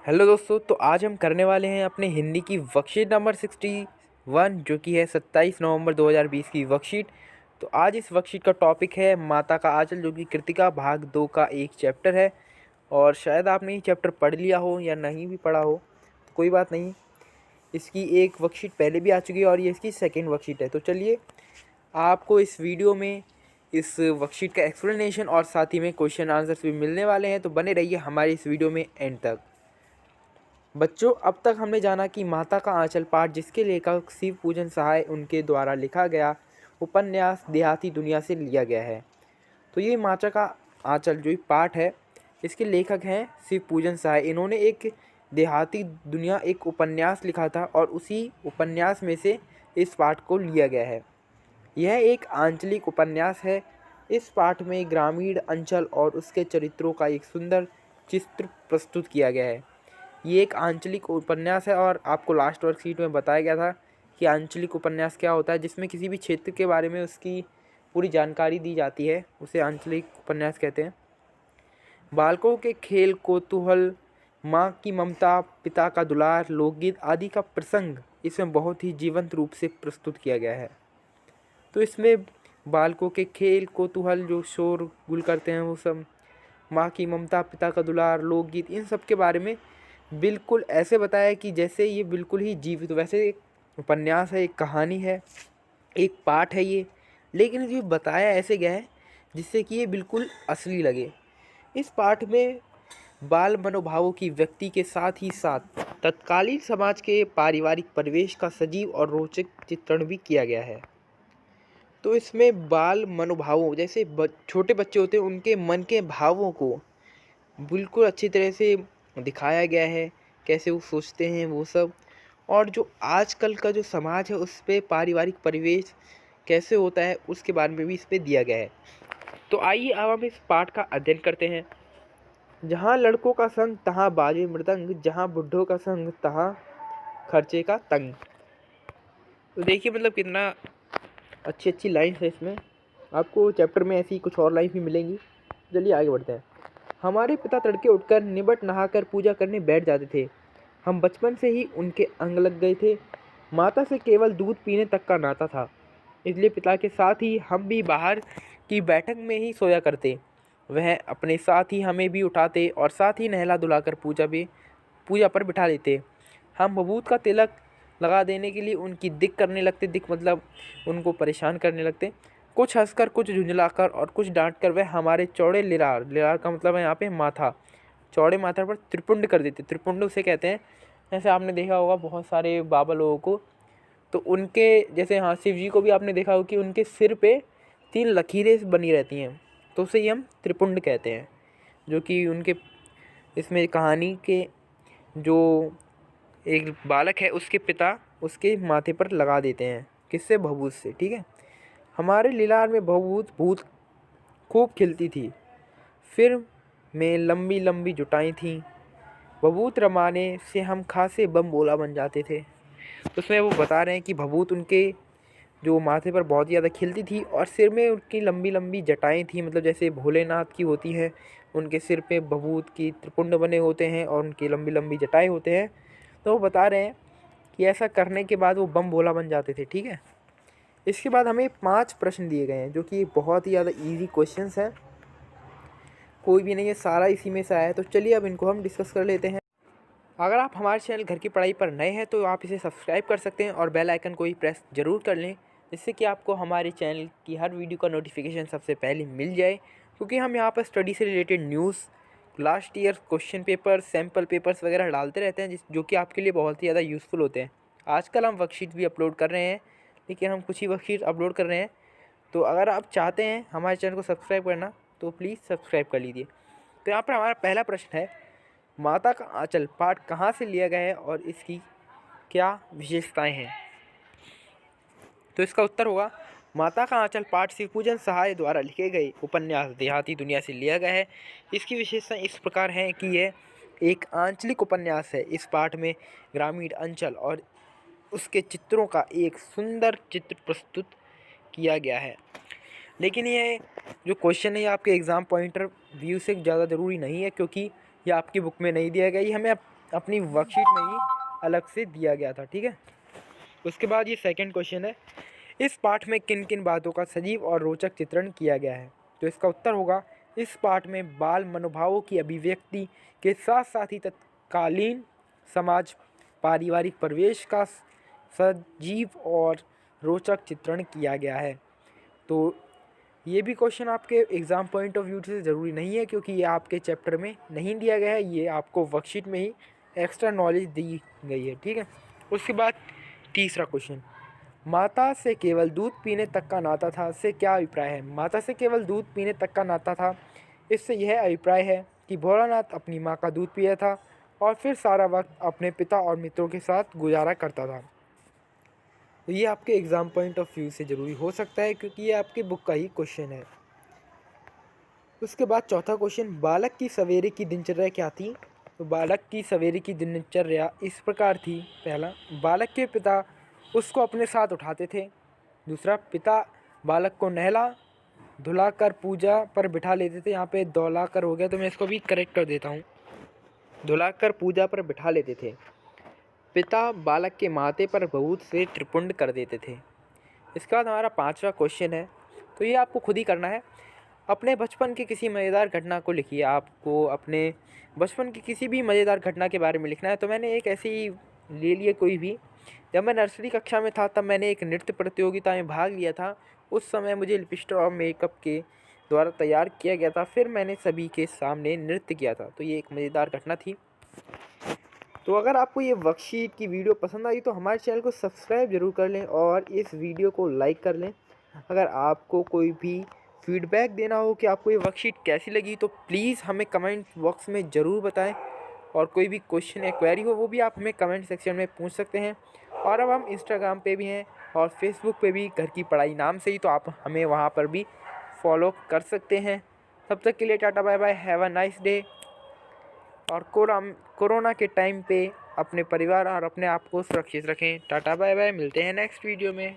Hello दोस्तों, तो आज हम करने वाले हैं अपने हिंदी की वर्कशीट नंबर 61 जो कि है 27 नवंबर 2020 की वर्कशीट। तो आज इस वर्कशीट का टॉपिक है माता का आंचल, जो कि कृतिका भाग 2 का एक चैप्टर है। और शायद आपने ये चैप्टर पढ़ लिया हो या नहीं भी पढ़ा हो, तो कोई बात नहीं। इसकी एक वर्कशीट पहले भी आ चुकी है और ये इसकी सेकेंड वर्कशीट है। तो चलिए, आपको इस वीडियो में इस वर्कशीट का एक्सप्लेनेशन और साथ ही में क्वेश्चन आंसर्स भी मिलने वाले हैं, तो बने रहिए हमारे इस वीडियो में एंड तक। बच्चों, अब तक हमने जाना कि माता का आंचल पाठ, जिसके लेखक शिव पूजन सहाय उनके द्वारा लिखा गया उपन्यास देहाती दुनिया से लिया गया है। तो ये माता का आंचल जो पाठ है, इसके लेखक हैं शिव पूजन सहाय। इन्होंने एक देहाती दुनिया एक उपन्यास लिखा था और उसी उपन्यास में से इस पाठ को लिया गया है। यह एक आंचलिक उपन्यास है। इस पाठ में ग्रामीण अंचल और उसके चरित्रों का एक सुंदर चित्र प्रस्तुत किया गया है। ये एक आंचलिक उपन्यास है और आपको लास्ट वर्कशीट में बताया गया था कि आंचलिक उपन्यास क्या होता है, जिसमें किसी भी क्षेत्र के बारे में उसकी पूरी जानकारी दी जाती है, उसे आंचलिक उपन्यास कहते हैं। बालकों के खेल, कौतूहल, माँ की ममता, पिता का दुलार, लोकगीत आदि का प्रसंग इसमें बहुत ही जीवंत रूप से प्रस्तुत किया गया है। तो इसमें बालकों के खेल, कौतूहल, जो शोर गुल करते हैं वो सब, माँ की ममता, पिता का दुलार, लोकगीत, इन सब के बारे में बिल्कुल ऐसे बताया कि जैसे ये बिल्कुल ही जीवित। वैसे एक उपन्यास है, एक कहानी है, एक पाठ है ये, लेकिन ये बताया ऐसे गया है जिससे कि ये बिल्कुल असली लगे। इस पाठ में बाल मनोभावों की व्यक्ति के साथ ही साथ तत्कालीन समाज के पारिवारिक परिवेश का सजीव और रोचक चित्रण भी किया गया है। तो इसमें बाल मनोभावों, जैसे छोटे बच्चे होते हैं, उनके मन के भावों को बिल्कुल अच्छी तरह से दिखाया गया है, कैसे वो सोचते हैं वो सब। और जो आजकल का जो समाज है उस पे पारिवारिक परिवेश कैसे होता है उसके बारे में भी इस पे दिया गया है। तो आइए अब हम इस पाठ का अध्ययन करते हैं। जहाँ लड़कों का संग तहाँ बाजे मृदंग, जहाँ बुढ़ों का संग तहाँ खर्चे का तंग। तो देखिए, मतलब कितना अच्छी अच्छी लाइन है इसमें। आपको चैप्टर में ऐसी कुछ और लाइन भी मिलेंगी। चलिए आगे बढ़ते हैं। हमारे पिता तड़के उठकर निबट नहाकर पूजा करने बैठ जाते थे। हम बचपन से ही उनके अंग लग गए थे। माता से केवल दूध पीने तक का नाता था, इसलिए पिता के साथ ही हम भी बाहर की बैठक में ही सोया करते। वह अपने साथ ही हमें भी उठाते और साथ ही नहला धुलाकर पूजा पर बिठा देते। हम बबूत का तिलक लगा देने के लिए उनकी दिक करने लगते। दिक मतलब उनको परेशान करने लगते। कुछ हंसकर, कुछ झुंझलाकर और कुछ डांटकर वह हमारे चौड़े लिरार, लिरार का मतलब है यहाँ पे माथा, चौड़े माथा पर त्रिपुंड कर देते। त्रिपुंड उसे कहते हैं। जैसे आपने देखा होगा बहुत सारे बाबा लोगों को, तो उनके जैसे, हाँ, शिव जी को भी आपने देखा होगा कि उनके सिर पे 3 लकीरें बनी रहती हैं, तो उसे ही हम त्रिपुंड कहते हैं। जो कि उनके इसमें कहानी के जो एक बालक है उसके पिता उसके माथे पर लगा देते हैं। किससे? भभूत से। ठीक है। हमारे लीलार में भभूत भूत खूब खिलती थी। फिर में लंबी लंबी जुटाई थीं। भभूत रमाने से हम खासे बम बोला बन जाते थे। उसमें वो बता रहे हैं कि भभूत उनके जो माथे पर बहुत ज़्यादा खिलती थी और सिर में उनकी लंबी लंबी जटाएं थी, मतलब जैसे भोलेनाथ की होती हैं, उनके सिर पे भभूत की त्रिपुंड बने होते हैं और उनकी लंबी लंबी जटाएं होते हैं। तो वो बता रहे हैं कि ऐसा करने के बाद वो बम भोला बन जाते थे। ठीक है। इसके बाद हमें 5 प्रश्न दिए गए हैं, जो कि बहुत ही ज़्यादा ईजी क्वेश्चंस हैं। कोई भी नहीं है, सारा इसी में से आया है। तो चलिए अब इनको हम डिस्कस कर लेते हैं। अगर आप हमारे चैनल घर की पढ़ाई पर नए हैं तो आप इसे सब्सक्राइब कर सकते हैं और बेल आइकन को ही प्रेस ज़रूर कर लें, जिससे कि आपको हमारे चैनल की हर वीडियो का नोटिफिकेशन सबसे पहले मिल जाए। क्योंकि हम यहाँ पर स्टडी से related news, last year question paper, sample papers वगैरह डालते रहते हैं, जो कि आपके लिए बहुत ही ज़्यादा यूज़फुल होते हैं। आजकल हम वर्कशीट भी अपलोड कर रहे हैं, लेकिन हम कुछ ही वर्कशीट अपलोड कर रहे हैं। तो अगर आप चाहते हैं हमारे चैनल को सब्सक्राइब करना तो प्लीज़ सब्सक्राइब कर लीजिए। तो यहाँ पर हमारा पहला प्रश्न है, माता का आंचल पाठ कहाँ से लिया गया है और इसकी क्या विशेषताएं हैं? तो इसका उत्तर होगा, माता का आंचल पाठ शिव पूजन सहाय द्वारा लिखे गए उपन्यास देहाती दुनिया से लिया गया है। इसकी विशेषताएं इस प्रकार हैं कि यह एक आंचलिक उपन्यास है। इस पाठ में ग्रामीण अंचल और उसके चित्रों का एक सुंदर चित्र प्रस्तुत किया गया है। लेकिन ये जो क्वेश्चन है ये आपके एग्ज़ाम पॉइंटर व्यू से ज़्यादा ज़रूरी नहीं है, क्योंकि ये आपकी बुक में नहीं दिया गया, ये हमें अपनी वर्कशीट में ही अलग से दिया गया था। ठीक है, उसके बाद ये सेकंड क्वेश्चन है, इस पाठ में किन किन बातों का सजीव और रोचक चित्रण किया गया है? तो इसका उत्तर होगा, इस पाठ में बाल मनोभावों की अभिव्यक्ति के साथ साथ ही तत्कालीन समाज पारिवारिक परिवेश का सजीव और रोचक चित्रण किया गया है। तो ये भी क्वेश्चन आपके एग्ज़ाम पॉइंट ऑफ व्यू से ज़रूरी नहीं है, क्योंकि ये आपके चैप्टर में नहीं दिया गया है, ये आपको वर्कशीट में ही एक्स्ट्रा नॉलेज दी गई है। ठीक है, उसके बाद तीसरा क्वेश्चन, माता से केवल दूध पीने तक का नाता था, इससे क्या अभिप्राय है? माता से केवल दूध पीने तक का नाता था, इससे यह अभिप्राय है कि भोलानाथ अपनी माँ का दूध पिया था और फिर सारा वक्त अपने पिता और मित्रों के साथ गुजारा करता था। तो ये आपके एग्ज़ाम पॉइंट ऑफ व्यू से ज़रूरी हो सकता है, क्योंकि ये आपके बुक का ही क्वेश्चन है। उसके बाद चौथा क्वेश्चन, बालक की सवेरे की दिनचर्या क्या थी? तो बालक की सवेरे की दिनचर्या इस प्रकार थी, पहला, बालक के पिता उसको अपने साथ उठाते थे। दूसरा, पिता बालक को नहला धुलाकर पूजा पर बिठा लेते थे। यहाँ पे दौलाकर हो गया, तो मैं इसको भी करेक्ट कर देता हूँ, धुलाकर पूजा पर बिठा लेते थे। पिता बालक के माथे पर बहुत से त्रिपुंड कर देते थे। इसके बाद हमारा पांचवा क्वेश्चन है, तो ये आपको खुद ही करना है। अपने बचपन की किसी मज़ेदार घटना को लिखिए। आपको अपने बचपन की किसी भी मज़ेदार घटना के बारे में लिखना है। तो मैंने एक ऐसी ले लिए कोई भी, जब मैं नर्सरी कक्षा में था तब मैंने एक नृत्य प्रतियोगिता में भाग लिया था। उस समय मुझे लिपस्टिक और मेकअप के द्वारा तैयार किया गया था, फिर मैंने सभी के सामने नृत्य किया था। तो ये एक मज़ेदार घटना थी। तो अगर आपको ये वर्कशीट की वीडियो पसंद आई तो हमारे चैनल को सब्सक्राइब ज़रूर कर लें और इस वीडियो को लाइक कर लें। अगर आपको कोई भी फीडबैक देना हो कि आपको ये वर्कशीट कैसी लगी तो प्लीज़ हमें कमेंट बॉक्स में ज़रूर बताएं, और कोई भी क्वेश्चन या क्वेरी हो वो भी आप हमें कमेंट सेक्शन में पूछ सकते हैं। और अब हम इंस्टाग्राम पे भी हैं और फेसबुक पे भी, घर की पढ़ाई नाम से ही, तो आप हमें वहाँ पर भी फॉलो कर सकते हैं। तब तक के लिए tata bye bye, have a nice day. और कोरोना के टाइम पे अपने परिवार और अपने आप को सुरक्षित रखें। टाटा बाय बाय, मिलते हैं नेक्स्ट वीडियो में।